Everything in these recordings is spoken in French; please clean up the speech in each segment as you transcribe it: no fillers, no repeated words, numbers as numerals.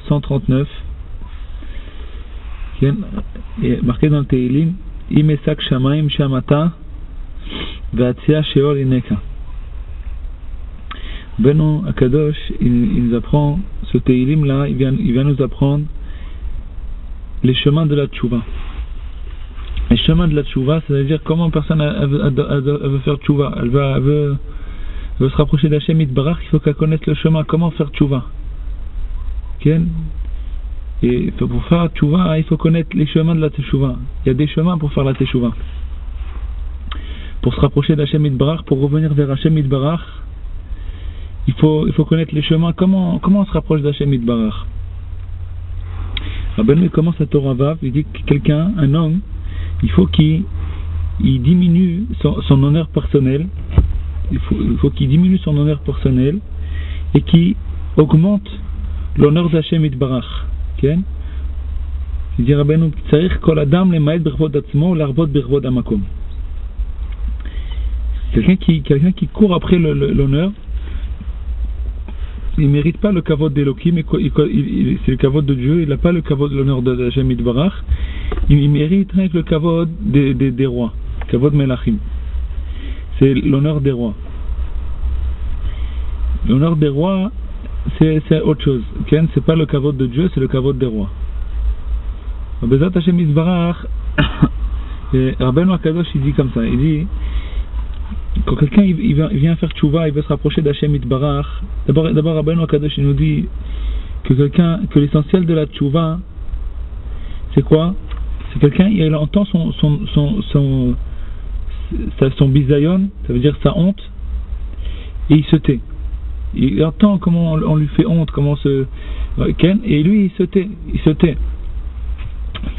139, qui est marqué dans le Teilim, Imesak Shamaim Shamata Vatia Sheol Ineka. Beno Akadosh, il nous apprend, ce Teilim là, il vient nous apprendre les chemins de la Tchouva. Les chemins de la Tchouva, c'est-à-dire comment une personne elle veut faire Tchouva, elle veut se rapprocher d'Hachem Yitbarach, il faut qu'elle connaisse le chemin, comment faire Tchouva. Et pour faire Tchouva, il faut connaître les chemins de la Tchouva. Il y a des chemins pour faire la Tchouva. Pour se rapprocher d'Hachem Yitbarach, pour revenir vers Hachem Yitbarach, il faut connaître les chemins, comment on se rapproche d'Hachem Yitbarach. Rabbeinu commence à Torah Vav, il dit que quelqu'un, un homme, il faut qu'il diminue son honneur personnel, il faut qu'il diminue son honneur personnel et qu'il augmente l'honneur d'Hachem Yitbarach. Il dit Rabbeinu, tzarich kol adam lemaet birvod atzmo larbot birvod hamakom. Quelqu'un qui court après l'honneur, il ne mérite pas le kavod d'Elohim, c'est le kavod de Dieu, il n'a pas le kavod de l'honneur de Hachem Yitbarach, il mérite rien que le kavod des rois, kavod melachim. C'est l'honneur des rois. L'honneur des rois, c'est autre chose. C'est pas le kavod de Dieu, c'est le kavod des rois. Bezat Hachem Yitbarach, Rabbeinu Akadosh il dit comme ça, il dit quand quelqu'un il vient faire tchouva, il veut se rapprocher d'Hachem Yitbarach, d'abord Rabbeinu Akadosh il nous dit que l'essentiel de la tchouva c'est quoi? C'est quelqu'un il entend son bisayon, ça veut dire sa honte, et il se tait. Il entend comment on lui fait honte, et lui il se tait.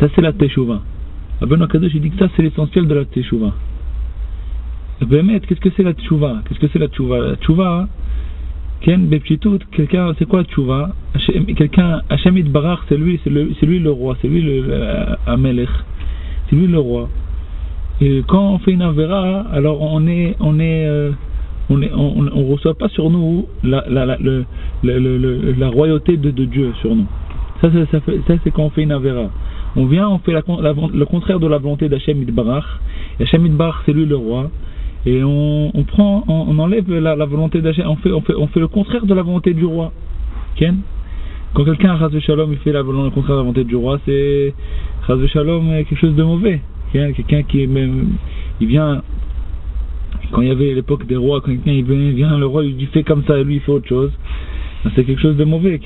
Ça c'est la teshuva. Rabbeinu Akadosh il dit que ça c'est l'essentiel de la teshuva. Qu'est-ce que c'est la teshuva? La teshuva, quelqu'un, c'est quoi la teshuva? Quelqu'un, Hachem Yitbarach, c'est lui le roi, c'est lui le Amelech, c'est lui le roi. Et quand on fait une avera, alors on reçoit pas sur nous la royauté de Dieu sur nous. Ça c'est quand on fait une avera. On vient, on fait le contraire de la volonté d'Hachem Yitbarach. Hachem Yitbarach c'est lui le roi. Et on enlève la volonté d'Hachem, on fait le contraire de la volonté du roi. Quand quelqu'un, Chas v'Shalom, il fait le contraire de la volonté du roi, c'est Chas v'Shalom quelque chose de mauvais. Quelqu'un qui est même, il vient, quand il y avait l'époque des rois, quand quelqu'un il vient, le roi il dit fait comme ça et lui il fait autre chose, c'est quelque chose de mauvais.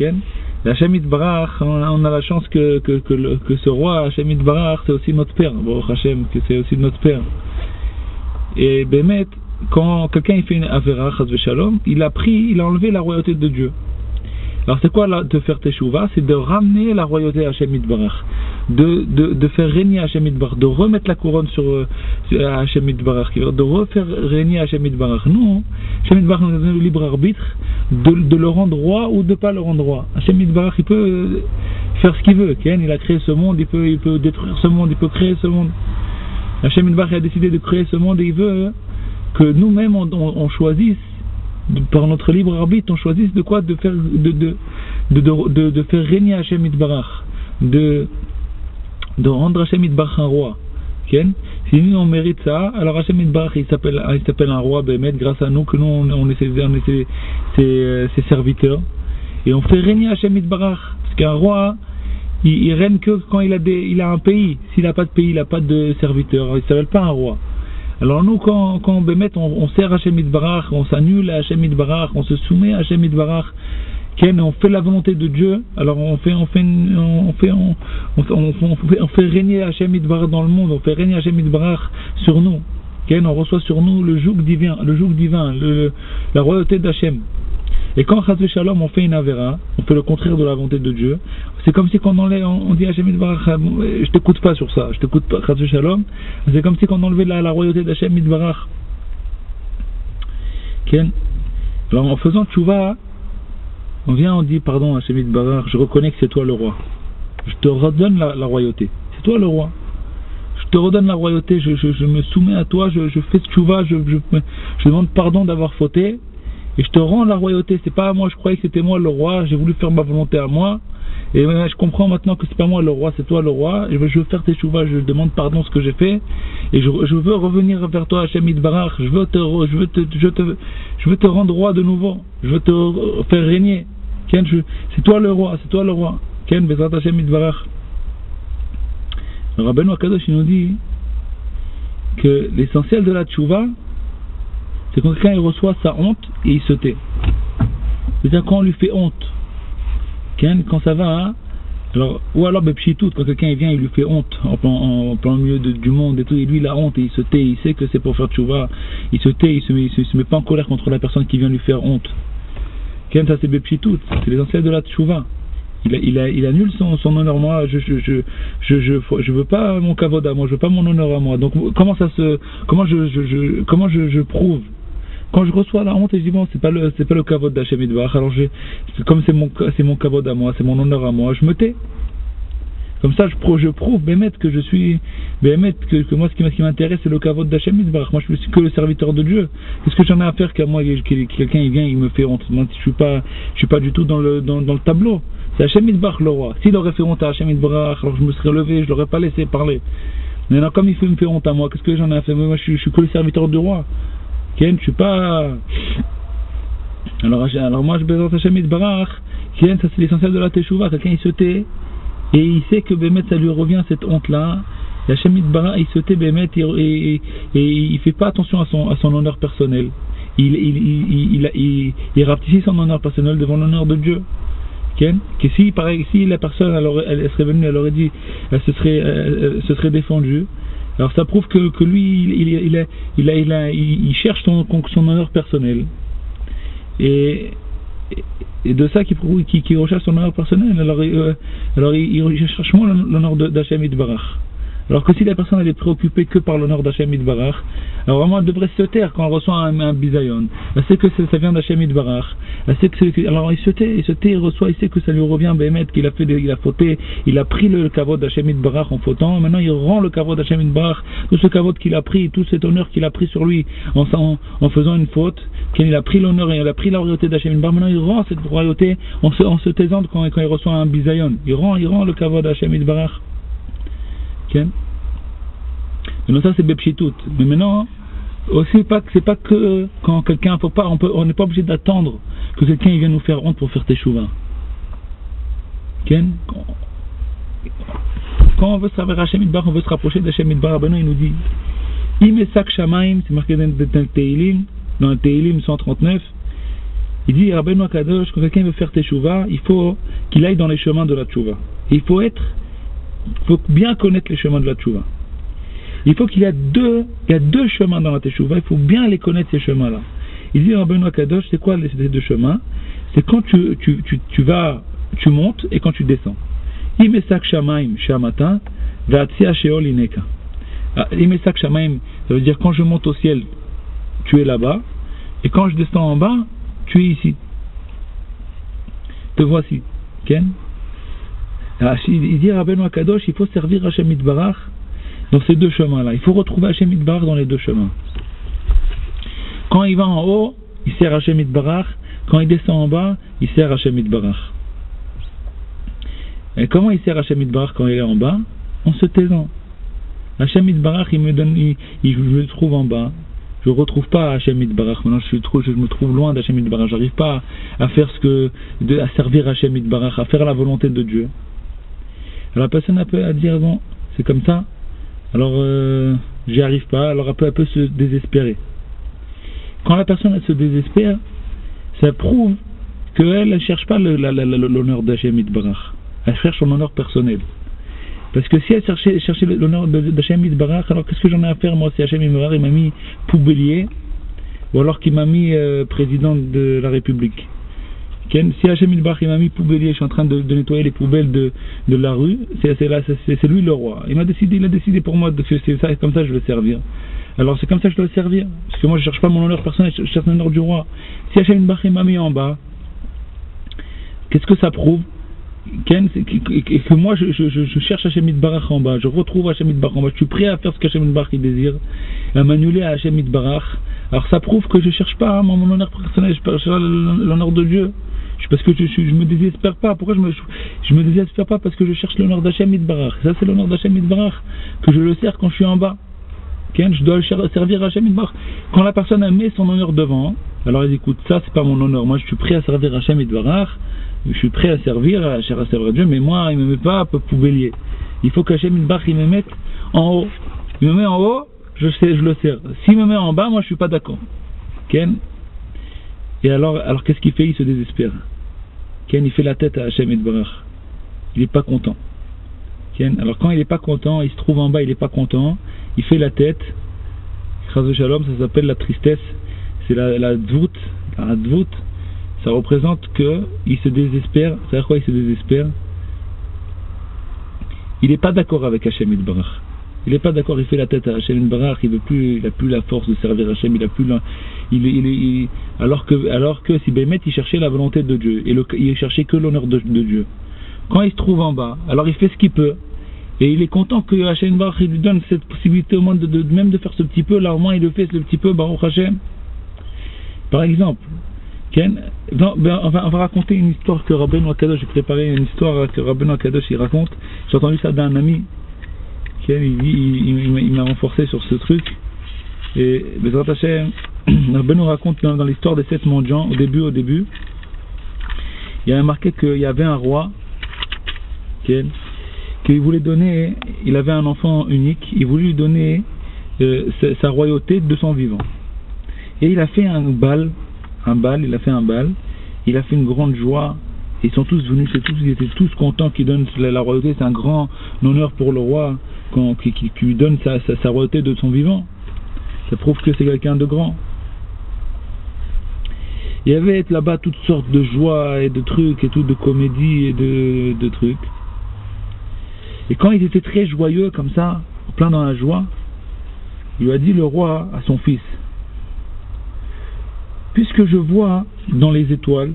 Hachem Yitbarach, on a la chance que ce roi, Hachem Yitbarach, c'est aussi notre père. Bon, Hachem, que c'est aussi notre père. Et Bémet, quand quelqu'un il fait une avera, Chas v'Shalom, il a enlevé la royauté de Dieu. Alors c'est quoi de faire teshuva? C'est de ramener la royauté à Hachem Yitbarach, de faire régner Hachem Yitbarach, de remettre la couronne sur Hachem Yitbarach, de refaire régner Hachem Yitbarach. Non, Hachem Yitbarach nous donne le libre arbitre de le rendre roi ou de ne pas le rendre roi. Hachem Yitbarach il peut faire ce qu'il veut. Il a créé ce monde, il peut détruire ce monde, il peut créer ce monde. Hachem Yitbarach a décidé de créer ce monde et il veut que nous-mêmes on choisisse, par notre libre arbitre, on choisisse de quoi? De faire régner Hachem Yitbarach, de rendre Hachem Yitbarach un roi. Si nous on mérite ça, alors Hachem Yitbarach il s'appelle un roi Bémet grâce à nous, que nous on est ses serviteurs, et on fait régner Hachem Yitbarach, parce qu'un roi il règne que quand il a un pays. S'il n'a pas de pays, il n'a pas de serviteur, il ne s'appelle pas un roi. Alors nous, quand on sert Hachem Yitbarach, on s'annule à Hachem Yitbarach, on se soumet à Hachem Yitbarach, on fait la volonté de Dieu, alors on fait régner Hachem Yitbarach dans le monde, on fait régner Hachem Yitbarach sur nous. On reçoit sur nous le joug divin, la royauté d'Hachem. Et quand Chas v'Shalom on fait une avera, on fait le contraire de la volonté de Dieu, c'est comme si on dit à Hachem Yitbarach, je t'écoute pas sur ça, je t'écoute pas, Chas v'Shalom, c'est comme si on enlevait la royauté d'Hachem Yitbarach. Alors en faisant tchouva, on vient, on dit pardon Hachem Yitbarach, je reconnais que c'est toi le roi, je te redonne la royauté, c'est toi le roi, je te redonne la royauté, je me soumets à toi, je fais tchouva, je demande pardon d'avoir fauté, et je te rends la royauté. C'est pas moi, je croyais que c'était moi le roi, j'ai voulu faire ma volonté à moi, Et je comprends maintenant que c'est pas moi le roi, c'est toi le roi. Je veux faire tes chouvas, je demande pardon ce que j'ai fait. Et je veux revenir vers toi, Hachem Yitbarach. Je veux te rendre roi de nouveau. Je veux te faire régner. C'est toi le roi, c'est toi le roi. Ken, Bezrat Hachem Yitbarach. Le Rabbeinu Akadosh, il nous dit que l'essentiel de la tchouva, c'est quand quelqu'un il reçoit sa honte et il se tait. C'est-à-dire quand on lui fait honte. Quand ça va, hein, ou alors Bepchitout, quand quelqu'un vient il lui fait honte en plein milieu du monde et tout, et lui il a honte et il se tait, il sait que c'est pour faire tchouva, il se tait, il se met pas en colère contre la personne qui vient lui faire honte. Ça c'est Bepchitout, c'est l'essentiel de la tchouva. Il annule son honneur. Moi, je veux pas mon kavod à moi, je veux pas mon honneur à moi. Donc comment je prouve? Quand je reçois la honte et je dis bon, c'est pas le kavod d'Hachem Yitbarach, alors comme c'est mon kavod à moi, c'est mon honneur à moi, je me tais. Comme ça, je prouve Bémet que je suis Bémet que moi ce qui m'intéresse c'est le kavod d'Hachem Yitbarach. Moi je suis que le serviteur de Dieu. Qu'est-ce que j'en ai à faire qu'à moi quelqu'un il vient il me fait honte? Moi je suis pas du tout dans le tableau. C'est Hachem Yitbarach le roi. S'il aurait fait honte à Hachem Yitbarach, alors je me serais levé, je l'aurais pas laissé parler. Mais non, comme il me fait honte à moi, qu'est-ce que j'en ai à faire? Moi je suis que le serviteur du roi. Je suis pas. Alors moi je présente Hachem Yitbarach. Ça c'est l'essentiel de la teshuva. Quelqu'un il se tait et il sait que Bémet ça lui revient cette honte là. Et Hachem Yitbarach il se tait Bémet et il fait pas attention à son honneur personnel. Il rapetit son honneur personnel devant l'honneur de Dieu. Que si la personne elle serait venue, elle aurait dit, elle se serait défendue. Alors ça prouve que lui il cherche son honneur personnel. Et de ça qui recherche son honneur personnel. Alors il cherche moins l'honneur d'Hachem Yitbarach. Alors que si la personne elle est préoccupée que par l'honneur d'Hachem Yitbarach, alors vraiment elle devrait se taire quand elle reçoit un bisayon. Elle sait que ça vient d'Hachem Yitbarach. Alors il se tait, il reçoit, il sait que ça lui revient Bémet, qu'il a fauté, il a pris le kavod d'Hachem Yitbarach en fautant, maintenant il rend le kavod d'Hachem Yitbarach, tout ce kavod qu'il a pris, tout cet honneur qu'il a pris sur lui en faisant une faute, qu'il a pris l'honneur et il a pris la royauté d'Hachem Yitbarach, maintenant il rend cette royauté en se taisant quand il reçoit un bisayon. Il rend le kavod d'Hachem Yitbarach. Maintenant ça c'est Bepchitout. Mais maintenant aussi c'est pas que quand quelqu'un on n'est pas obligé d'attendre que quelqu'un il vienne nous faire honte pour faire teshuva. Quand on veut servir Hachem Yitbarach, on veut se rapprocher d'Hachem Yitbarach, il nous dit Imesak Shamaim, c'est marqué dans le Teilim 139. Il dit Rabbeinu Akadosh, quand quelqu'un veut faire teshuva, il faut qu'il aille dans les chemins de la teshuva. Il faut bien connaître les chemins de la teshuva. Il faut qu'il y a deux chemins dans la teshuva, il faut bien les connaître ces chemins-là. Il dit Rabbeinu Akadosh, c'est quoi ces deux chemins? C'est quand tu montes et quand tu descends. Imesak Shamaim Shamata, Vatsia Sheol Ineka. Imesak Shamaim, ça veut dire quand je monte au ciel, tu es là-bas, et quand je descends en bas, tu es ici. Te voici. Ken? Il dit Rabbeinu Akadosh, il faut servir Hachem Yitbarach dans ces deux chemins-là. Il faut retrouver Hachem Yitbarach dans les deux chemins. Quand il va en haut, il sert Hachem Yitbarach. Quand il descend en bas, il sert Hachem Yitbarach. Et comment il sert Hachem Yitbarach quand il est en bas? En se taisant. Hachem Yitbarach, il me trouve en bas. Je ne retrouve pas Hachem Yitbarach. Maintenant, je me trouve loin d'Hachem Yitbarach. J'arrive pas à faire à servir Hachem Yitbarach, à faire la volonté de Dieu. Alors la personne peut dire bon, c'est comme ça. Alors j'y arrive pas. Alors elle peut se désespérer. Quand la personne elle se désespère, ça prouve qu'elle ne cherche pas l'honneur d'Hachem Yitbarach. Elle cherche son honneur personnel. Parce que si elle cherchait l'honneur d'Hachem Yitbarach, alors qu'est-ce que j'en ai à faire moi si Hachem Yitbarach il m'a mis poubellier ou alors qu'il m'a mis président de la République? Si Hachem Yitbarach il m'a mis poubellier, je suis en train de nettoyer les poubelles de la rue, c'est lui le roi. Il a décidé pour moi que c'est ça, comme ça je veux servir. Alors c'est comme ça que je dois le servir. Parce que moi je cherche pas mon honneur personnel, je cherche l'honneur du roi. Si Hachem Yitbarach il m'a mis en bas, qu'est-ce que ça prouve? que moi je cherche Hashem Yitbarach en bas, je retrouve Hashem Yitbarach en bas, je suis prêt à faire ce qu'Hashem Yitbarach il désire, à m'annuler à Hashem Yitbarach. Alors ça prouve que je cherche pas mon honneur personnel, je cherche l'honneur de Dieu. Parce que je me désespère pas. Pourquoi je me désespère pas? Parce que je cherche l'honneur d'Hashem Yitbarach. Ça c'est l'honneur d'Hashem Yitbarach que je le sers quand je suis en bas. Je dois le servir à Hashem Yitbarach. Quand la personne a mis son honneur devant, alors elle dit écoute, ça c'est pas mon honneur. Moi je suis prêt à servir Hashem Yitbarach. Je suis prêt à servir Dieu, mais moi il me met pas poubellier. Il faut qu'Hashem Yitbarach il me mette en haut. Il me met en haut, je le sers. S'il me met en bas, moi je suis pas d'accord. Et alors qu'est-ce qu'il fait? Il se désespère. Il fait la tête à Hashem Yitbarach. Il n'est pas content. Alors quand il n'est pas content, il se trouve en bas, il n'est pas content, il fait la tête. Chas Shalom, ça s'appelle la tristesse. C'est la dvout. La dvout, ça représente qu'il se désespère. C'est-à-dire quoi? Il se désespère. Il n'est pas d'accord avec Hashem Yitbarach. Il n'est pas d'accord, il fait la tête à Hashem Yitbarach, il n'a plus la force de servir Hashem, alors que si Bémet il cherchait la volonté de Dieu, et il cherchait que l'honneur de Dieu. Quand il se trouve en bas, alors il fait ce qu'il peut, et il est content que Hashem Yitbarach lui donne cette possibilité au moins même de faire ce petit peu, là au moins il le fait ce petit peu, Baruch Hashem. Par exemple, on va raconter une histoire que Rabbeinu Akadosh, j'ai préparé une histoire que Rabbeinu Akadosh il raconte, j'ai entendu ça d'un ami. Il m'a renforcé sur ce truc. Et Bezrat Hashem, Rabbeinu nous raconte dans l'histoire des 7 mendiants, au début, il y avait marqué qu'il y avait un roi qu'il voulait donner, il avait un enfant unique, il voulait lui donner sa royauté de son vivant. Et il a fait un bal, il a fait une grande joie. Ils sont tous venus, ils étaient tous contents qu'il donne la royauté, c'est un grand honneur pour le roi qui lui donne sa royauté de son vivant. Ça prouve que c'est quelqu'un de grand. Il y avait là-bas toutes sortes de joie et de trucs et tout, de comédie et de trucs. Et quand il était très joyeux comme ça, plein dans la joie, il a dit le roi à son fils, puisque je vois dans les étoiles,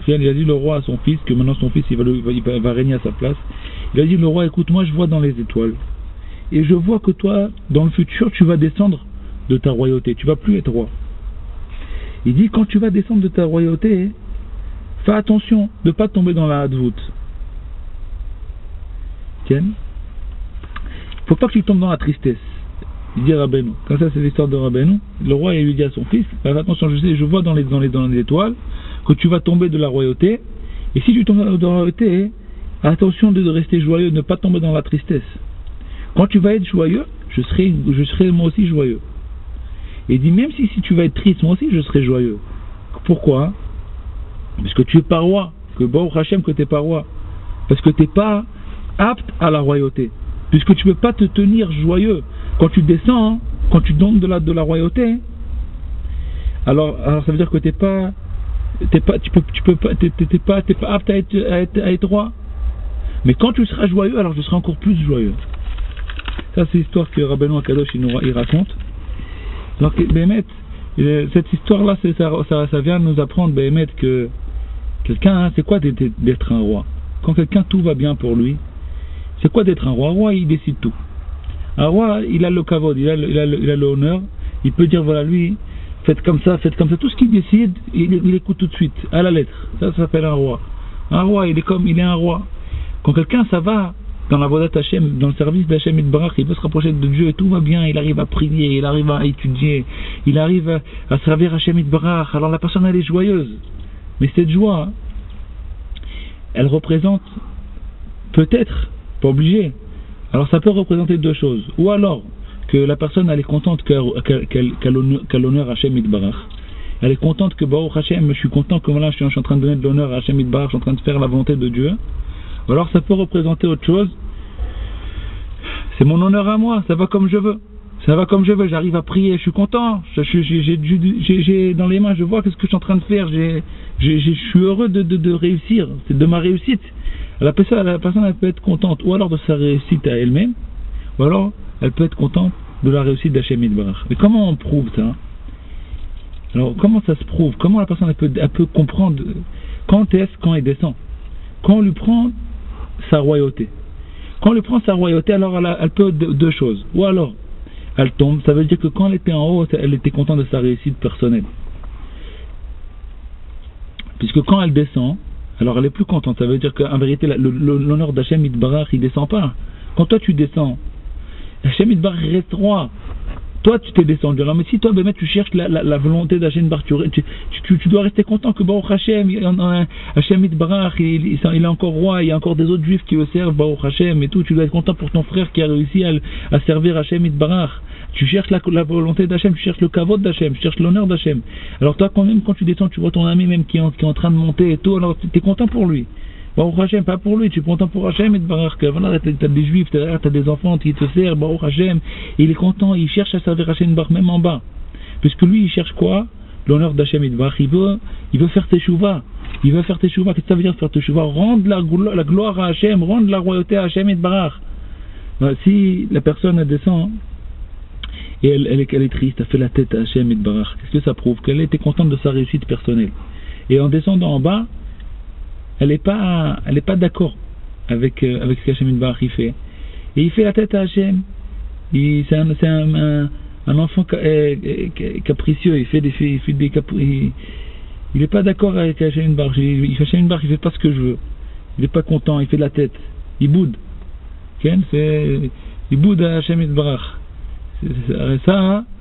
il a dit le roi à son fils, que maintenant son fils il va régner à sa place. Il a dit le roi, écoute, moi je vois dans les étoiles, et je vois que toi, dans le futur, tu vas descendre de ta royauté, tu vas plus être roi. Il dit, quand tu vas descendre de ta royauté, fais attention de ne pas tomber dans la hadvout. Faut pas que tu tombes dans la tristesse. Il dit à Rabbeinu, comme ça c'est l'histoire de Rabbeinu, le roi il lui dit à son fils, fais attention, je vois dans les étoiles que tu vas tomber de la royauté, et si tu tombes dans la royauté, attention de rester joyeux, de ne pas tomber dans la tristesse. Quand tu vas être joyeux, je serai moi aussi joyeux. Et il dit, même si tu vas être triste, moi aussi je serai joyeux. Pourquoi? Parce que tu es pas roi, que Baruch Hashem que tu n'es pas roi. Parce que tu n'es pas apte à la royauté. Puisque tu ne peux pas te tenir joyeux. Quand tu descends, quand tu donnes de la royauté, alors ça veut dire que t'es pas apte à être roi. Mais quand tu seras joyeux, alors je serai encore plus joyeux. Ça c'est l'histoire que Rabbeinu Akadosh il raconte. Donc Béhémet, cette histoire-là, ça vient nous apprendre Béhémet que quelqu'un, c'est quoi d'être un roi? Quand quelqu'un tout va bien pour lui, c'est quoi d'être un roi? Un roi il décide tout. Un roi, il a le kavod, il a l'honneur, il peut dire voilà lui, faites comme ça, tout ce qu'il décide, il écoute tout de suite, à la lettre. Ça s'appelle un roi. Un roi, il est un roi. Quand quelqu'un ça va dans la voie d'Hachem, dans le service d'Hachem Yitbarach, il veut se rapprocher de Dieu et tout va bien, il arrive à prier, il arrive à étudier, il arrive à servir Hachem Yitbarach, alors la personne elle est joyeuse. Mais cette joie, elle représente peut-être, pas obligé, alors ça peut représenter deux choses. Ou alors que la personne elle est contente qu'à l'honneur Hachem Yitbarach. Elle est contente que Baruch Hashem, je suis content que voilà, je suis en train de donner de l'honneur à Hachem Yitbarach, je suis en train de faire la volonté de Dieu. Ou alors ça peut représenter autre chose. C'est mon honneur à moi, ça va comme je veux. Ça va comme je veux, j'arrive à prier, je suis content. J'ai dans les mains, je vois qu'est-ce que je suis en train de faire. Je suis heureux de réussir, c'est de ma réussite. La personne elle peut être contente ou alors de sa réussite à elle-même, ou alors elle peut être contente de la réussite d'Hachem Yitbarach. Mais comment on prouve ça? Alors comment ça se prouve? Comment la personne elle peut comprendre quand elle descend? quand on lui prend sa royauté. Quand on lui prend sa royauté, alors elle peut deux choses. Ou alors, elle tombe, ça veut dire que quand elle était en haut, elle était contente de sa réussite personnelle. Puisque quand elle descend, alors elle est plus contente, ça veut dire qu'en vérité, l'honneur d'Hachem Yitbarach, il descend pas. Quand toi tu descends, Hachem Yitbarach reste roi. Toi tu t'es descendu. Alors mais si toi Bémet tu cherches la volonté d'Hachem Yitbarach, tu dois rester content que Baruch Hashem, Hachem Yitbarach, il est encore roi, il y a encore des autres juifs qui le servent, Baruch Hashem et tout. Tu dois être content pour ton frère qui a réussi à servir Hachem Yitbarach. Tu cherches la volonté d'Hachem, tu cherches le kavod d'Hachem, tu cherches l'honneur d'Hachem. Alors toi, quand tu descends, tu vois ton ami même qui est en train de monter et tout, alors tu es content pour lui. Baruch Hashem, pas pour lui, tu es content pour Hachem et Baruch. Voilà, tu as des juifs, tu as des enfants qui te servent, Baruch Hashem. Il est content, il cherche à servir Hachem Baruch, même en bas. Puisque lui, il cherche quoi? L'honneur d'Hachem et Baruch. Il veut faire teshuva. Il veut faire teshuva. Qu'est-ce que ça veut dire faire teshuva? Rendre la gloire à Hachem, rendre la royauté à Hachem et Baruch. Si la personne descend, et elle est triste, elle fait la tête à Hachem Yitbarach. Qu'est-ce que ça prouve? Qu'elle était contente de sa réussite personnelle. Et en descendant en bas, elle n'est pas d'accord avec ce qu'Hachem Yitbarach il fait. Et il fait la tête à Hachem. C'est un enfant capricieux. Il n'est pas d'accord avec Hachem Yitbarach. Hachem Yitbarach il fait pas ce que je veux. Il n'est pas content. Il fait la tête. Il boude. Il boude à Hachem Yitbarach.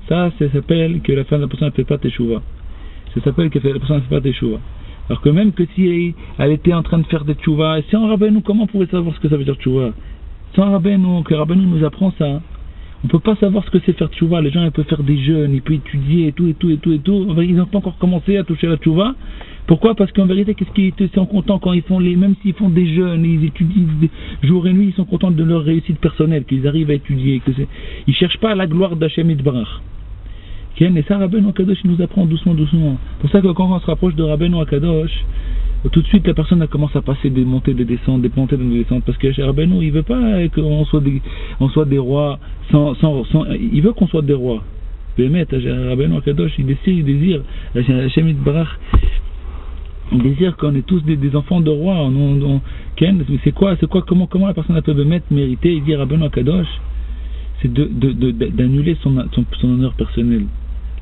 Ça s'appelle que la personne ne fait pas teshuva. Ça s'appelle que la personne ne fait pas teshuva. Alors que même que si elle était en train de faire des teshuva, et sans Rabbeinu, comment on pourrait savoir ce que ça veut dire teshuva? Sans Rabbeinu, que Rabbeinu nous apprend ça, on ne peut pas savoir ce que c'est faire teshuva. Les gens ils peuvent faire des jeûnes, ils peuvent étudier et tout. Ils n'ont pas encore commencé à toucher la teshuva. Pourquoi? Parce qu'en vérité, qu'est-ce qu'ils sont contents quand ils font même s'ils font des jeûnes, ils étudient jour et nuit, ils sont contents de leur réussite personnelle, qu'ils arrivent à étudier, ils cherchent pas la gloire d'Hachem Yitbarach. Et ça, Rabbeinu Akadosh, il nous apprend doucement. C'est pour ça que quand on se rapproche de Rabbeinu Akadosh, tout de suite la personne elle commence à passer des montées, des descentes, des montées, des descentes, parce que Rabbeinu, il veut pas qu'on soit des rois il veut qu'on soit des rois. Rabbeinu Akadosh, il désire Hachem Yitbarach. On désire qu'on est tous des enfants de rois. C'est quoi, comment la personne peut mériter et dire Rabbeinu Akadosh? C'est d'annuler son honneur personnel.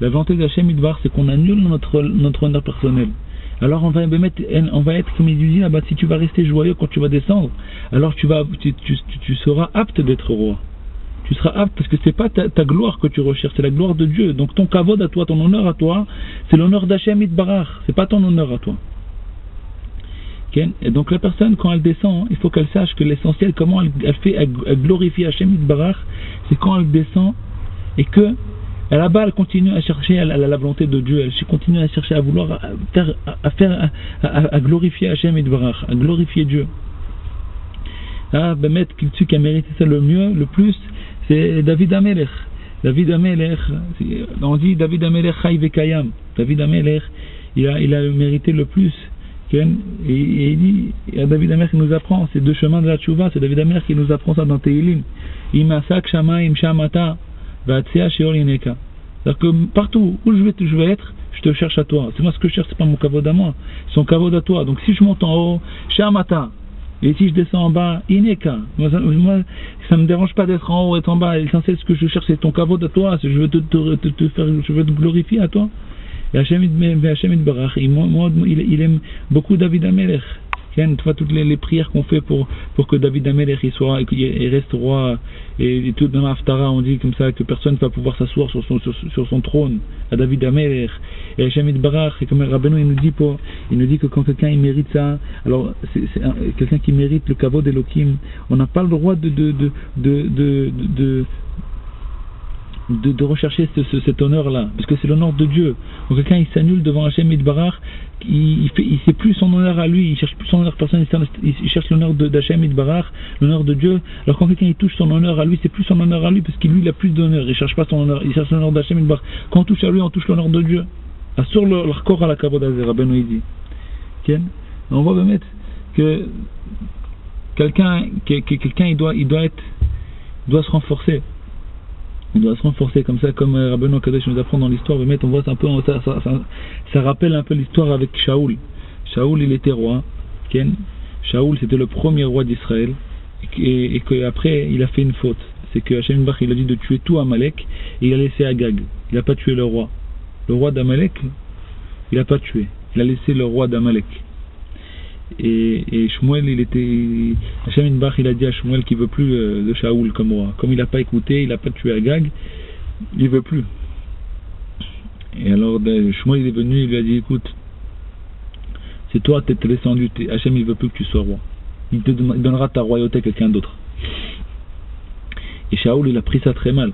La volonté d'Hachem Yitbarach, c'est qu'on annule notre honneur personnel. Alors on va être comme il dit là-bas, si tu vas rester joyeux quand tu vas descendre, alors tu seras apte d'être roi. Tu seras apte parce que c'est pas ta gloire que tu recherches, c'est la gloire de Dieu. Donc ton kavod à toi, ton honneur à toi, c'est l'honneur d'Hachem Yitbarach, c'est pas ton honneur à toi. Et donc la personne, quand elle descend, il faut qu'elle sache que l'essentiel, comment elle glorifie Hachem Yitbarach, c'est quand elle descend et que là-bas elle continue à chercher la volonté de Dieu, elle continue à chercher à vouloir à glorifier Hachem Yitbarach, à glorifier Dieu. Celui qui a mérité ça le plus, c'est David Amelech. David Amelech, on dit David Amelech Chai Vekayam. David Amelech, il a mérité le plus. Et il dit, David Amelech qui nous apprend ces deux chemins de la tchouva, c'est David Amelech qui nous apprend ça dans Tehillim. Imasak Shamaim Shamata Vatzia Sheol Ineka. C'est-à-dire que partout où je vais être, je te cherche à toi. C'est moi ce que je cherche, c'est pas mon kavod à moi, c'est son kavod à toi. Donc si je monte en haut, Shamata, et si je descends en bas, Ineka. Moi ça me dérange pas d'être en haut et en bas. L'essentiel, ce que je cherche, c'est ton kavod à toi. Je veux te faire, je veux te glorifier à toi. Et Hachem Yitbarach, il aime beaucoup David Amelech. Toutes les prières qu'on fait pour que David Amelech il reste roi, et tout dans l'Haftara on dit comme ça que personne ne va pouvoir s'asseoir sur son trône à David Amelech. Et Hachem Yitbarach, et comme Rabbeinu il nous dit que quand quelqu'un il mérite ça, alors c'est quelqu'un qui mérite le kavod d'Elohim, on n'a pas le droit de rechercher cet honneur-là, parce que c'est l'honneur de Dieu. Donc quelqu'un il s'annule devant Hachem Yitbarach, il sait plus son honneur à lui, il cherche plus son honneur personnel, il cherche l'honneur d'Hachem Yitbarach, l'honneur de Dieu. Alors quand quelqu'un il touche son honneur à lui, c'est plus son honneur à lui, parce qu'il lui il a plus d'honneur, il cherche pas son honneur, il cherche l'honneur d'Hachem Yitbarach. Quand on touche à lui, on touche l'honneur de Dieu. Assure leur corps à la kavod azé, Rabbeinu dit. On voit bien que quelqu'un il doit se renforcer. Il doit se renforcer comme ça, comme Rabbeinu Akadosh nous apprend dans l'histoire. On voit un peu, ça rappelle un peu l'histoire avec Shaoul. Shaoul, il était roi. Shaoul c'était le premier roi d'Israël et qu'après il a fait une faute. C'est que Hachem Yitbarach il a dit de tuer tout Amalek et il a laissé Agag. Il n'a pas tué le roi. Le roi d'Amalek, il n'a pas tué. Il a laissé le roi d'Amalek. Et Shmuel, Hachem Yitbarach il a dit à Shmuel qu'il ne veut plus de Shaoul comme roi. Comme il n'a pas écouté, il n'a pas tué Agag, il ne veut plus. Et alors Shmuel il est venu, il lui a dit écoute, c'est toi, t'es descendu, Hachem il veut plus que tu sois roi. Il donnera ta royauté à quelqu'un d'autre. Et Shaoul il a pris ça très mal.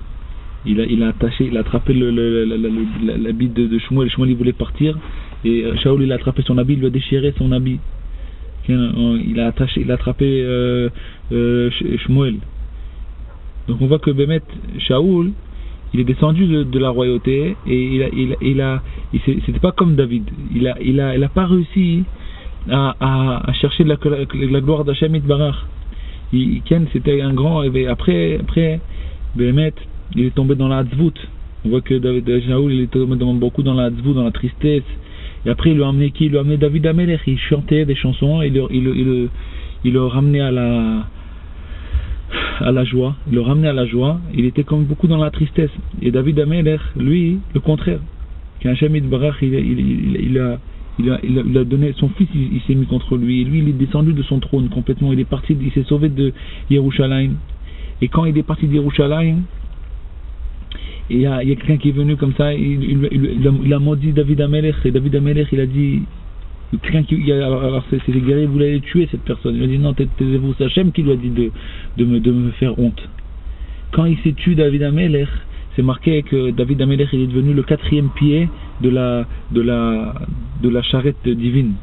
Il a attrapé l'habit de Shmuel. Shmuel il voulait partir et Shaoul il a attrapé son habit, il lui a déchiré son habit. Il a attrapé Shmuel. Donc on voit que Bémet, Shaoul il est descendu de la royauté et c'était pas comme David. Il a pas réussi à chercher la gloire d'Hachem Yitbarach. C'était un grand. Après Bémet, il est tombé dans la Hatzvut. On voit que Shaoul il est tombé beaucoup dans la Hatzvut, dans la tristesse. Et après il lui a amené qui? Il lui a amené David Amelech. Il chantait des chansons et il le ramenait à la joie. Il le ramenait à la joie. Il était comme beaucoup dans la tristesse. Et David Amelech, lui, le contraire. Quand Hachem Yitbarach il a donné son fils, il s'est mis contre lui. Et lui, il est descendu de son trône complètement. Il s'est sauvé de Yerushalayim. Et quand il est parti de Yerushalayim, il y a quelqu'un qui est venu comme ça, il a maudit David Amelech. Et David Amelech, il a dit, alors ces guerriers voulaient tuer cette personne. Il a dit non, taisez-vous, c'est Hachem qui lui a dit de me faire honte. Quand il s'est tué David Amelech, c'est marqué que David Amelech il est devenu le 4e pied de la charrette divine,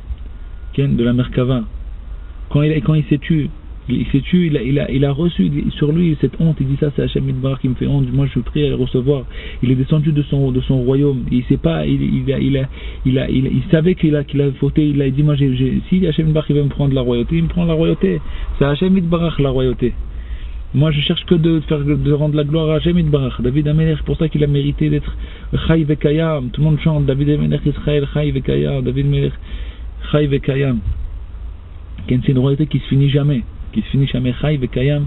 de la Merkava. Quand il s'est tué, il a reçu sur lui cette honte. Il dit ça c'est Hachem Yitbarach qui me fait honte, moi je suis prêt à le recevoir. Il est descendu de son royaume. Il sait pas, il savait qu'il a fauté. Il a dit moi si Hachem Yitbarach il veut me prendre la royauté, il me prend la royauté. C'est Hachem Yitbarach la royauté. Moi je cherche que de rendre la gloire à Hachem Yitbarach. David Amelech, c'est pour ça qu'il a mérité d'être Chai Vekayam. Tout le monde chante David Amelech Israël Chai Vekayam, David Amelech Chai Vekayam. C'est une royauté qui se finit jamais. Chai Vekayam,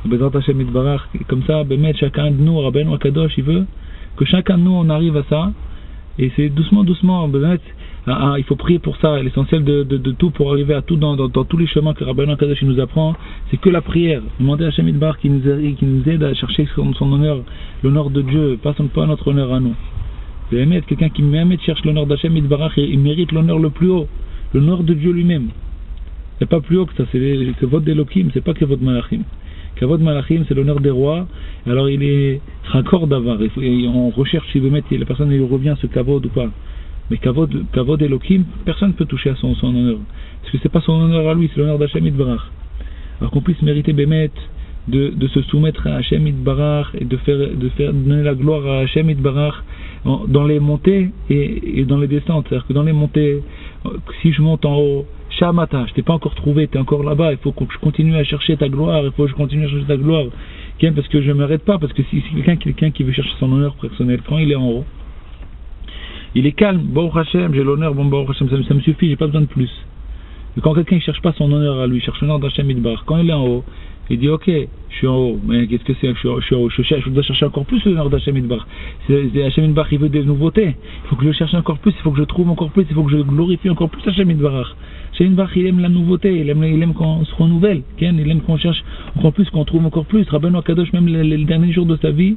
Bezrat Hachem Yitbarach. Comme ça, Bémet, chacun de nous, Rabbeinu Akadosh, il veut que chacun de nous on arrive à ça. Et c'est doucement, Bémet, il faut prier pour ça. L'essentiel de tout pour arriver à tout dans tous les chemins que Rabbeinu Akadosh nous apprend, c'est que la prière. Demander à Hachem Yitbarach qui nous aide à chercher son honneur, l'honneur de Dieu, pas notre honneur à nous. Bémet, quelqu'un qui cherche l'honneur d'Hachem Yitbarach, il mérite l'honneur le plus haut, l'honneur de Dieu lui-même. C'est pas plus haut que ça, c'est Kavod d'Elohim, c'est pas Kavod Malachim. Kavod Malachim, c'est l'honneur des rois, alors il est raccord d'avoir. On recherche si vous mettez, la personne il revient ce Kavod ou pas. Mais Kavod Elohim, personne ne peut toucher à son honneur. Parce que c'est pas son honneur à lui, c'est l'honneur d'Hachem Yitbarach. Alors qu'on puisse mériter Bémet de se soumettre à Hachem Yitbarach et de donner la gloire à Hachem Yitbarach dans les montées et dans les descentes. C'est-à-dire que dans les montées, si je monte en haut, Shamata, je t'ai pas encore trouvé, tu es encore là-bas, il faut que je continue à chercher ta gloire, il faut que je continue à chercher ta gloire. Parce que je ne m'arrête pas, parce que si quelqu'un qui veut chercher son honneur personnel, quand il est en haut, il est calme, Baruch Hashem, j'ai l'honneur, bon Baruch Hashem, ça me suffit, j'ai pas besoin de plus. Mais quand quelqu'un ne cherche pas son honneur à lui, il cherche l'honneur d'Hachem Yitbarach, quand il est en haut, il dit ok, je suis en haut, mais qu'est-ce que c'est, je suis en haut, je dois chercher encore plus l'honneur d'Hachem Yitbarach. Hachem Yitbarach il veut des nouveautés, il faut que je le cherche encore plus, il faut que je trouve encore plus, il faut que je glorifie encore plus Hachem Yitbarach. Hachem Yitbarach il aime la nouveauté, il aime qu'on se renouvelle, il aime qu'on cherche encore plus, qu'on trouve encore plus. Rabbeinu Akadosh, même les derniers jours de sa vie,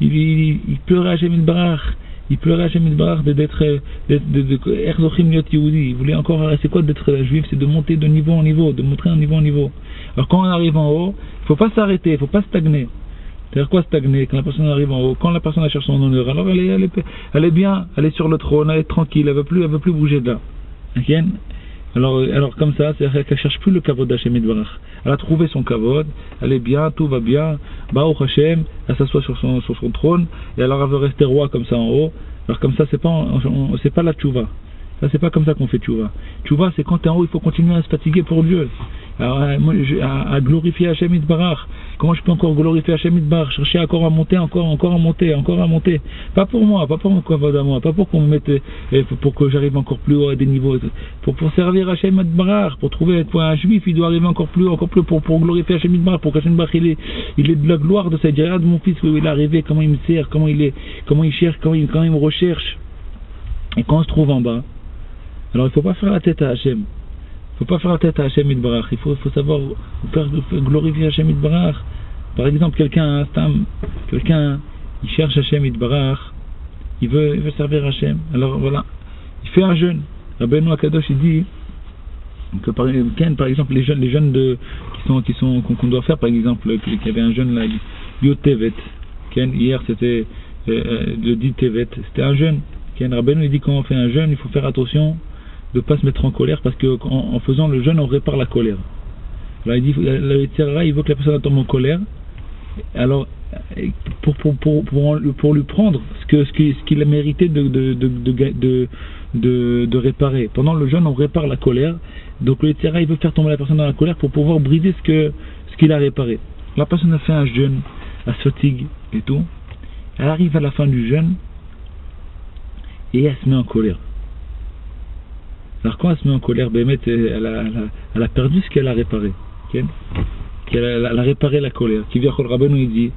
il pleurait Hachem Yitbarach. Il pleurait Hachem Yitbarach d'être Erzochim Liot Yehudi. Il voulait encore, c'est quoi d'être juif? C'est de monter de niveau en niveau, de monter de niveau en niveau. Alors quand on arrive en haut, il ne faut pas s'arrêter, il ne faut pas stagner. C'est-à-dire quoi stagner? Quand la personne arrive en haut, quand la personne cherche son honneur, alors elle est bien, elle est sur le trône, elle est tranquille, elle ne veut plus bouger de là. Okay? Alors comme ça, c'est-à-dire qu'elle ne cherche plus le kavod d'Hachem Yitbarach. Elle a trouvé son kavod, elle est bien, tout va bien, Baruch Hashem, elle s'assoit sur son trône, et alors elle veut rester roi comme ça en haut. Alors comme ça, c'est pas la tchouva. Ça, c'est pas comme ça qu'on fait tchouva. Tchouva, c'est quand t'es en haut, il faut continuer à se fatiguer pour Dieu. à glorifier Hachem Yitbarach. Comment je peux encore glorifier Hachem Yitbarach? Chercher encore à monter, encore à monter. Pas pour moi, pas pour mon kavod à moi, pas pour qu'on me mette, pour que j'arrive encore plus haut à des niveaux. Pour servir Hachem Yitbarach, pour trouver un juif, il doit arriver encore plus pour glorifier Hachem Yitbarach, pour qu'Hachem Yitbarach il est de la gloire de sa dire, regarde mon fils où il est arrivé, comment il me sert, comment il cherche, quand il me recherche. Et quand on se trouve en bas, alors il ne faut pas faire la tête à Hachem. Il ne faut pas faire la tête à Hachem Yitbarach. Il faut savoir faire glorifier Hachem Yitbarach. Par exemple, quelqu'un il cherche Hachem Yitbarach, il veut servir Hachem. Alors voilà, il fait un jeûne. Rabbeinu Akadosh il dit que par exemple les jeunes qu'on doit faire, par exemple, qu'il y avait un jeûne là, Yod Tevet. Hier c'était le 10 Tevet, c'était un jeûne. Rabbeinu il dit quand on fait un jeûne, il faut faire attention de ne pas se mettre en colère, parce que en faisant le jeûne on répare la colère. Alors il dit il veut que la personne tombe en colère, alors pour lui prendre ce qu'il a mérité de réparer. Pendant le jeûne on répare la colère, donc le il veut faire tomber la personne dans la colère pour pouvoir briser ce qu'il a réparé. La personne a fait un jeûne, elle se fatigue et tout, elle arrive à la fin du jeûne et elle se met en colère. Alors quand elle se met en colère, elle a perdu ce qu'elle a réparé. Elle a réparé la colère. Qui vient Rabbeinu il dit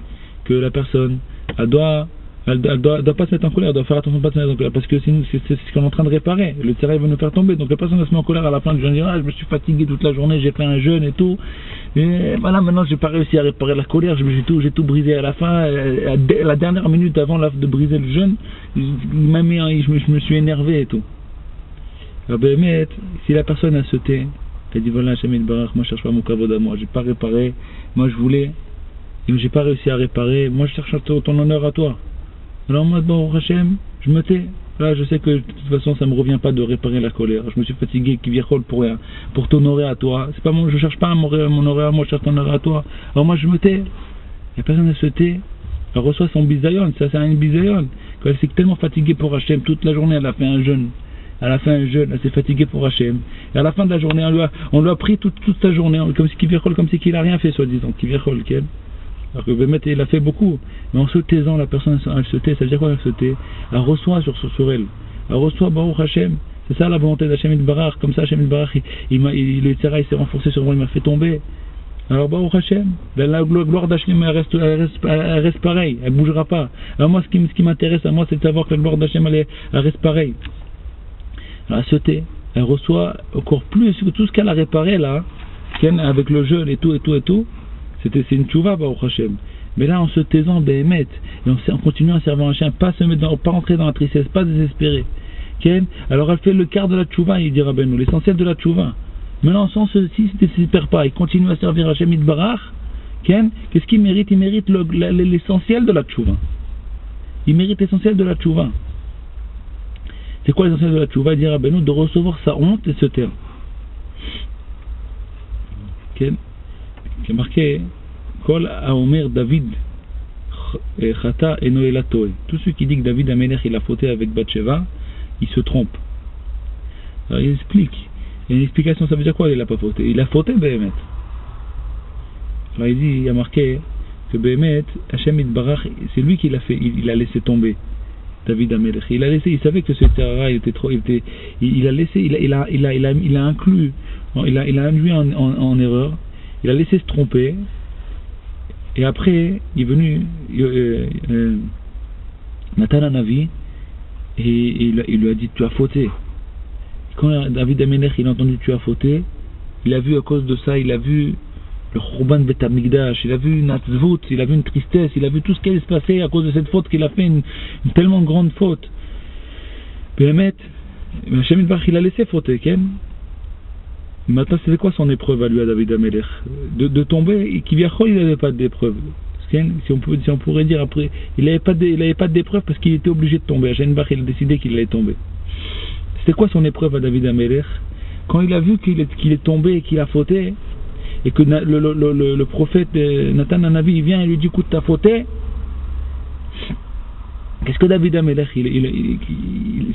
que la personne, elle doit pas se mettre en colère, elle doit faire attention de ne pas se mettre en colère, parce que c'est ce qu'on est en train de réparer. Le terrain va nous faire tomber. Donc la personne elle se met en colère à la fin du jeûne, je me suis fatigué toute la journée, j'ai fait un jeûne et tout. Et voilà, maintenant j'ai pas réussi à réparer la colère, j'ai tout brisé à la fin. À la dernière minute avant de briser le jeûne, je me suis énervé et tout. Alors si la personne a sauté, elle dit voilà Hachem Yitbarach, moi je cherche pas mon kavod à moi, j'ai pas réparé, moi je voulais, et j'ai pas réussi à réparer, moi je cherche ton honneur à toi. Alors moi bon Hachem, je me tais. Là je sais que de toute façon ça me revient pas de réparer la colère, je me suis fatigué qui vient pour t'honorer à toi. C'est pas moi, je cherche pas mon honneur à moi, je cherche ton honneur à toi. Alors moi je me tais. La personne elle se tait, elle reçoit son bisayon, ça c'est un bisayon. Quand elle s'est tellement fatiguée pour Hachem, toute la journée elle a fait un jeûne. Elle a fait un jeûne, elle s'est fatiguée pour Hachem. Et à la fin de la journée, on lui a pris toute sa journée, comme si qu'il n'a rien fait, soi-disant. Alors que Bémet, il a fait beaucoup. Mais en se taisant, la personne, elle se tait. Ça veut dire quoi, elle se tait? Elle reçoit sur elle. Elle reçoit Baruch Hachem. C'est ça la volonté d'Hachem Yitbarach. Comme ça, Hachem Yitbarach, le terrain s'est renforcé sur moi, il m'a fait tomber. Alors Baruch Hachem, la gloire d'Hachem elle reste pareille, elle ne bougera pas. Alors moi, ce qui m'intéresse à moi, c'est de savoir que la gloire d'Hachem elle reste pareille. Alors elle se tait, elle reçoit encore plus que tout ce qu'elle a réparé là, avec le jeûne et tout, c'est une tchouva Baruch Hachem. Mais là en se taisant Béhémet, et en continuant à servir Hachem, pas rentrer dans la tristesse, pas désespérer. Alors elle fait le quart de la tchouva, il dit Rabbeinu, l'essentiel de la tchouva. Maintenant sans ceci, ne désespère pas, il continue à servir Hachem Yitbarach, qu'est-ce qu'il mérite? Il mérite l'essentiel de la tchouva. Il mérite l'essentiel de la tchouva. C'est quoi l'essentiel de la tchouva? Dire à Rabbeinu de recevoir sa honte et se taire. Qui est marqué Kol Haomer David Chata Eno Ela Toe. Tout ceux qui dit que David Amelech il a fauté avec Bathsheba, il se trompe. Alors il explique. Il y a une explication, ça veut dire quoi il n'a pas fauté? Il a fauté Béhémet. Alors il dit, il y a marqué que Béhémet, Hachem Yitbarach, c'est lui qui l'a fait, il a laissé tomber. David Amelech, il savait que ce terrain était trop, il a laissé, il a inclus, il a induit en erreur, il a laissé se tromper, et après il est venu Nathan Hanavi et il lui a dit tu as fauté. Quand David Amelech il a entendu tu as fauté, il a vu à cause de ça, il a vu le Khurban Bet Hamikdash, il a vu une atzvut, il a vu une tristesse, il a vu tout ce qui allait se passer à cause de cette faute qu'il a fait, une tellement grande faute. Béhémet, Hachem Yitbarach il a laissé fauter, Maintenant c'était quoi son épreuve à lui, à David Amelech? De tomber, et qu'il il n'avait pas d'épreuve. Si on pourrait dire après, il n'avait pas d'épreuve parce qu'il était obligé de tomber. Hachem Yitbarach il a décidé qu'il allait tomber. C'était quoi son épreuve à David Amelech? Quand il a vu qu'il est tombé et qu'il a fauté, et que le prophète Nathan Hanavi il vient et lui dit écoute t'as fauté, qu'est-ce que David Amelech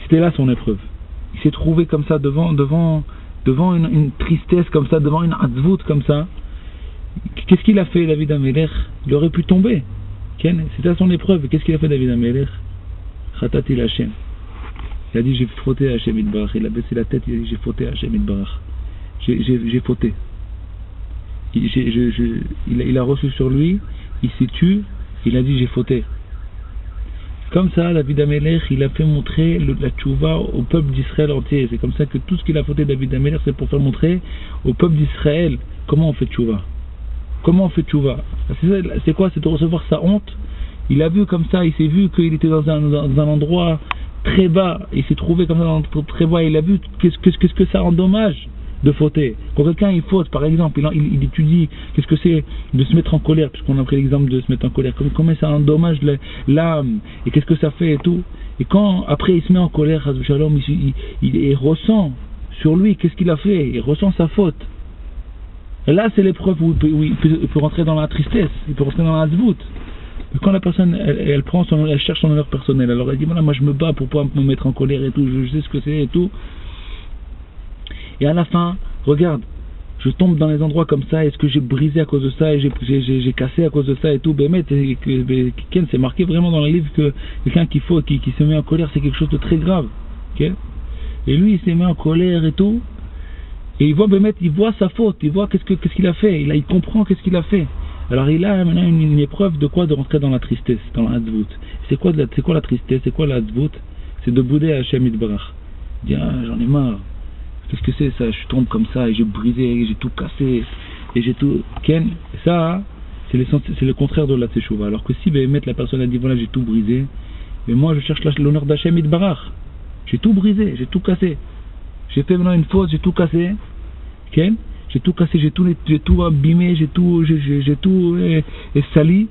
c'était là son épreuve. Il s'est trouvé comme ça devant devant une tristesse comme ça, devant une atzvout comme ça, qu'est-ce qu'il a fait David Amelech? Il aurait pu tomber. C'était à son épreuve. Qu'est-ce qu'il a fait David Amelech? Khatati l'Hachem. Il a dit j'ai fauté à Hachem Yitbarach. Il a baissé la tête, il a dit j'ai fauté à Hachem Yitbarach. J'ai fauté. Il a reçu sur lui, il s'est tué, il a dit j'ai fauté. Comme ça, David Amelech, il a fait montrer la tchouva au peuple d'Israël entier. C'est comme ça que tout ce qu'il a fauté David Amelech, c'est pour faire montrer au peuple d'Israël comment on fait tchouva. Comment on fait tchouva? C'est quoi? C'est de recevoir sa honte. Il a vu comme ça, il s'est vu qu'il était dans un endroit très bas, il s'est trouvé comme ça dans un endroit très bas, il a vu qu'est-ce que ça endommage de fauter. Quand quelqu'un il faute, par exemple, il étudie qu'est-ce que c'est de se mettre en colère, puisqu'on a pris l'exemple de se mettre en colère, comment ça endommage l'âme, et qu'est-ce que ça fait et tout. Et quand après il se met en colère, il ressent sur lui qu'est-ce qu'il a fait, il ressent sa faute. Et là c'est l'épreuve où il peut rentrer dans la tristesse, il peut rentrer dans la zvout. Mais quand la personne elle cherche son honneur personnel, alors elle dit voilà, moi je me bats pour pas me mettre en colère et tout, je sais ce que c'est et tout. Et à la fin, regarde, je tombe dans les endroits comme ça, est-ce que j'ai brisé à cause de ça, et j'ai cassé à cause de ça et tout. Ben, Ken, c'est marqué vraiment dans le livre que quelqu'un qui se met en colère, c'est quelque chose de très grave. Okay? Et lui, il s'est mis en colère et tout, et il voit il voit sa faute, il voit qu'est-ce qu'il a fait, il comprend qu'est-ce qu'il a fait. Alors il a maintenant une épreuve de quoi? De rentrer dans la tristesse, dans la hadvout. C'est quoi la tristesse, c'est quoi la hadvout? C'est de bouder à Hachem Yitbarach. Il dit j'en ai marre. Qu'est-ce que c'est ça? Je tombe comme ça et j'ai brisé, j'ai tout cassé et j'ai tout. Ken, ça, c'est le contraire de la teshuva. Alors que si la personne a dit voilà, j'ai tout brisé, mais moi je cherche l'honneur d'Hachem Yitbarach. J'ai tout brisé, j'ai tout cassé. J'ai fait maintenant une faute, j'ai tout cassé. Ken, j'ai tout cassé, j'ai tout abîmé, j'ai tout sali.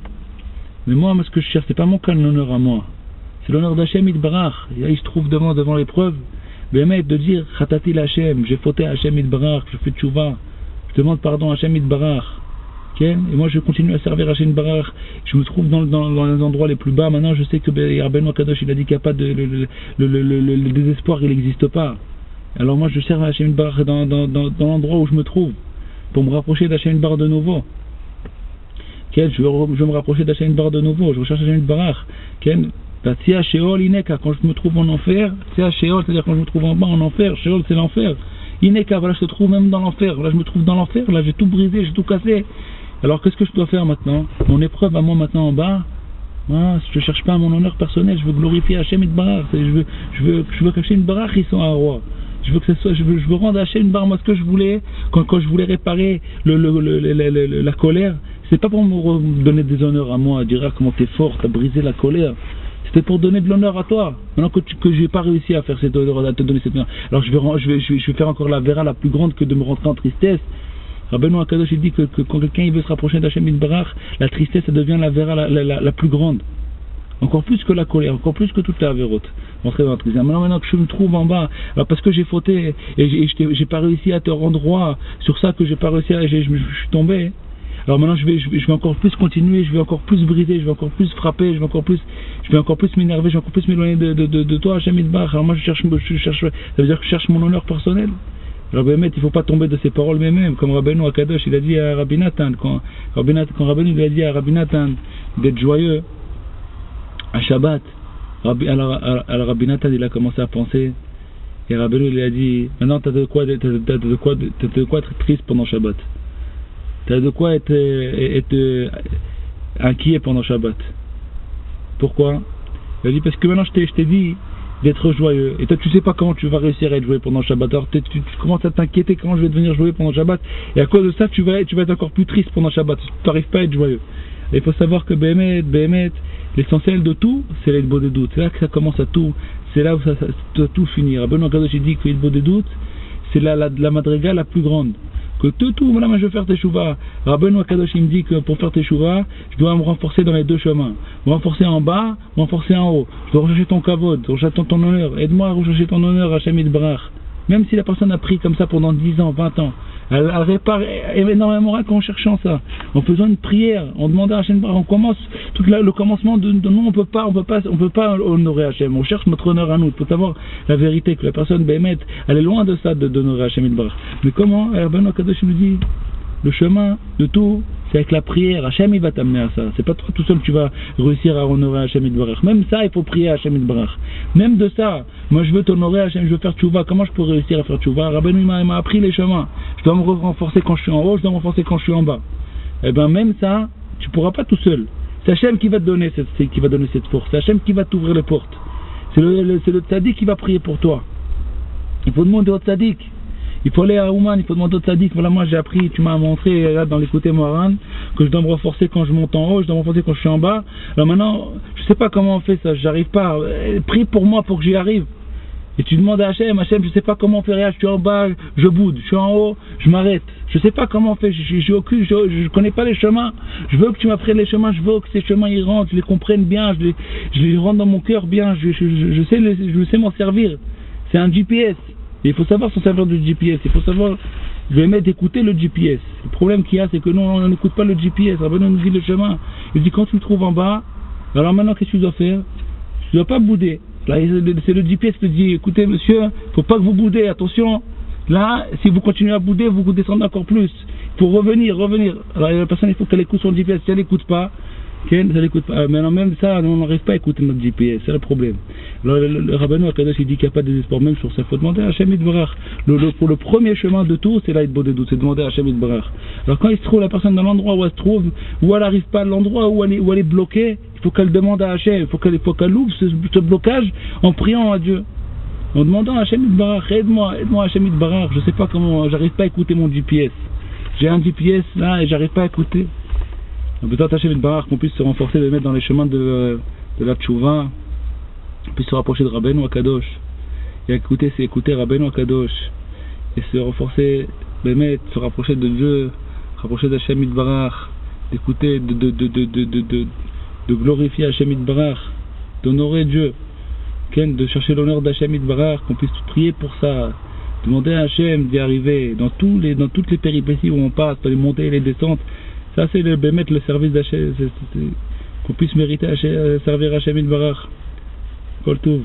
Mais moi, ce que je cherche, c'est pas mon l'honneur à moi. C'est l'honneur d'Hachem Yitbarach. Et là, il se trouve devant l'épreuve. De dire Khatati l'Hachem, j'ai fauté à Hachem Yitbarach, je fais tchouva, je demande pardon à Hachem Yitbarach. Okay? Et moi je continue à servir Hachem Yitbarach. Je me trouve dans les endroits les plus bas. Maintenant je sais que Rabbeinu Akadosh il a dit qu'il n'y a pas le désespoir, il n'existe pas. Alors moi je sers à Hachem Yitbarach dans l'endroit où je me trouve, pour me rapprocher d'Hachem Yitbarach de nouveau. Okay? Je veux me rapprocher d'Hachem Yitbarach de nouveau, je recherche Hachem Yitbarach. Okay? Quand je me trouve en enfer, c'est-à-dire quand je me trouve en bas en enfer, Sheol c'est l'enfer. Ineka, voilà, je te trouve même dans l'enfer. Là, je me trouve dans l'enfer, là, j'ai tout brisé, j'ai tout cassé. Alors, qu'est-ce que je dois faire maintenant? Mon épreuve à moi maintenant en bas, je ne cherche pas mon honneur personnel, je veux glorifier Hachem Yitbarach. Je veux qu'Hachem Yitbarach il soit un roi. Je veux rendre à Hachem Yitbarach moi ce que je voulais, quand je voulais réparer la colère. C'est pas pour me donner des honneurs à moi, dire comment t'es fort, t'as brisé la colère. C'était pour donner de l'honneur à toi. Maintenant que je n'ai pas réussi à faire cette honneur, à te donner cette honneur, alors je vais faire encore la vera la plus grande que de me rentrer en tristesse. Rabbeinu Akadosh il dit que quand quelqu'un veut se rapprocher d'Hachem Yitbarach, la tristesse ça devient la vera la plus grande. Encore plus que la colère, encore plus que toute la vérote. Maintenant que je me trouve en bas, alors parce que j'ai fauté et j'ai pas réussi à te rendre roi, sur ça que j'ai pas réussi je suis tombé. Alors maintenant je vais encore plus continuer, je vais encore plus briser, je vais encore plus frapper, je vais encore plus m'énerver, je vais encore plus m'éloigner de toi, Hachem Yitbarach. Alors moi ça veut dire que je cherche mon honneur personnel. Alors il ne faut pas tomber de ces paroles même, comme Rabbeinu Akadosh il a dit à Rabbi Nathan, quand Rabbeinu il a dit à Rabbi Nathan d'être joyeux à Shabbat. Alors Rabbi Nathan il a commencé à penser, et Rabbeinu il a dit maintenant t'as de quoi être triste pendant Shabbat. T'as de quoi être inquiet pendant Shabbat. Pourquoi? Il a dit parce que maintenant je t'ai dit d'être joyeux. Et toi tu sais pas comment tu vas réussir à être joyeux pendant Shabbat. Alors tu commences à t'inquiéter comment je vais devenir joyeux pendant Shabbat. Et à cause de ça tu vas être encore plus triste pendant Shabbat. Tu n'arrives pas à être joyeux. Et il faut savoir que Béhémet, l'essentiel de tout, c'est l'Hilbot des doutes. C'est là que ça commence à tout. C'est là où ça doit tout finir. Rabbeinu Akadosh dit que l'Hilbot des doutes, c'est la madriga la plus grande. Que tout, voilà, moi je veux faire teshuva. Rabbeinu Akadosh il me dit que pour faire teshuva, je dois me renforcer dans les deux chemins. Me renforcer en bas, me renforcer en haut. Je dois rechercher ton kavod, rechercher ton honneur. Aide-moi à rechercher ton honneur, Hachem Yitbarach. Même si la personne a pris comme ça pendant 10 ans, 20 ans, elle répare énormément en cherchant ça, en faisant une prière, en demandant à Hachem, on commence tout le commencement de nous, on peut pas honorer Hachem, on cherche notre honneur à nous. Il faut savoir la vérité, que la personne Bémet, elle est loin de ça d'honorer Hachem Yitbarach. Mais comment Rabbeinu Akadosh nous dit, le chemin de tout, c'est avec la prière. Hachem il va t'amener à ça. C'est pas toi tout seul que tu vas réussir à honorer Hachem Yitbarach. Même ça, il faut prier à Hachem Yitbarach. Même de ça, moi je veux t'honorer Hachem, je veux faire tchouva. Comment je peux réussir à faire tchouva? Rabbeinu m'a appris les chemins. Je dois me renforcer quand je suis en haut, je dois me renforcer quand je suis en bas. Et ben même ça, tu pourras pas tout seul. C'est Hachem qui va te donner cette force. C'est Hachem qui va t'ouvrir les portes. C'est le tzaddik qui va prier pour toi. Il faut demander au tzaddik. Il faut aller à Ouman, il faut demander au tzaddik. Voilà, moi j'ai appris, tu m'as montré là dans l'écouté Moharan que je dois me renforcer quand je monte en haut, je dois me renforcer quand je suis en bas. Alors maintenant, je sais pas comment on fait ça, j'arrive pas. Prie pour moi pour que j'y arrive. Et tu demandes à Hachem, je sais pas comment on fait, je suis en bas, je boude, je suis en haut, je m'arrête. Je sais pas comment on fait, je connais pas les chemins. Je veux que tu m'apprennes les chemins, je veux que ces chemins ils rentrent, je les comprenne bien, je les rentre dans mon cœur bien, je sais m'en servir. C'est un GPS. Et il faut savoir s'en servir du GPS, il faut savoir, je vais mettre d'écouter le GPS. Le problème qu'il y a, c'est que nous, on n'écoute pas le GPS. Rabbeinu nous dit le chemin. Il dit, quand tu le trouves en bas, alors maintenant, qu'est-ce que tu dois faire? Tu ne dois pas bouder. Là, c'est le GPS qui te dit, écoutez, monsieur, il ne faut pas que vous boudez, attention. Là, si vous continuez à bouder, vous descendez encore plus. Il faut revenir. Alors, la personne, il faut qu'elle écoute son GPS. Si elle n'écoute pas, mais non, même ça, on n'arrive pas à écouter notre GPS, c'est le problème. Alors, le Rabbeinu Akadosh, il dit qu'il n'y a pas de désespoir même sur ça. Il faut demander à Hachem Yitbarach. Pour le premier chemin de tout, c'est l'Aïdbodedut, c'est demander à Hachem Yitbarach. Alors quand il se trouve, la personne dans l'endroit où elle se trouve, où elle n'arrive pas à l'endroit où elle est bloquée, il faut qu'elle demande à Hachem, il faut qu'elle ouvre ce blocage en priant à Dieu. En demandant à Hachem Yitbarach, aide-moi Hachem Yitbarach, je ne sais pas comment, j'arrive pas à écouter mon GPS. J'ai un GPS là et j'arrive pas à écouter. On peut t'attacher une barre, qu'on puisse se renforcer, de mettre dans les chemins de la tchouva, qu'on puisse se rapprocher de Rabbeinu Akadosh, et écouter Rabbeinu Akadosh, et se renforcer, se rapprocher de Dieu, rapprocher d'Hachem Yitbarach, d'écouter, de glorifier Hachem Yitbarach, d'honorer Dieu, de chercher l'honneur d'Hachem Yitbarach, qu'on puisse prier pour ça, demander à Hachem d'y arriver, dans toutes les péripéties où on passe, dans les montées et les descentes. Ça, c'est le service d'Hachem, qu'on puisse mériter servir Hachem Yitbarach. Kol Tov.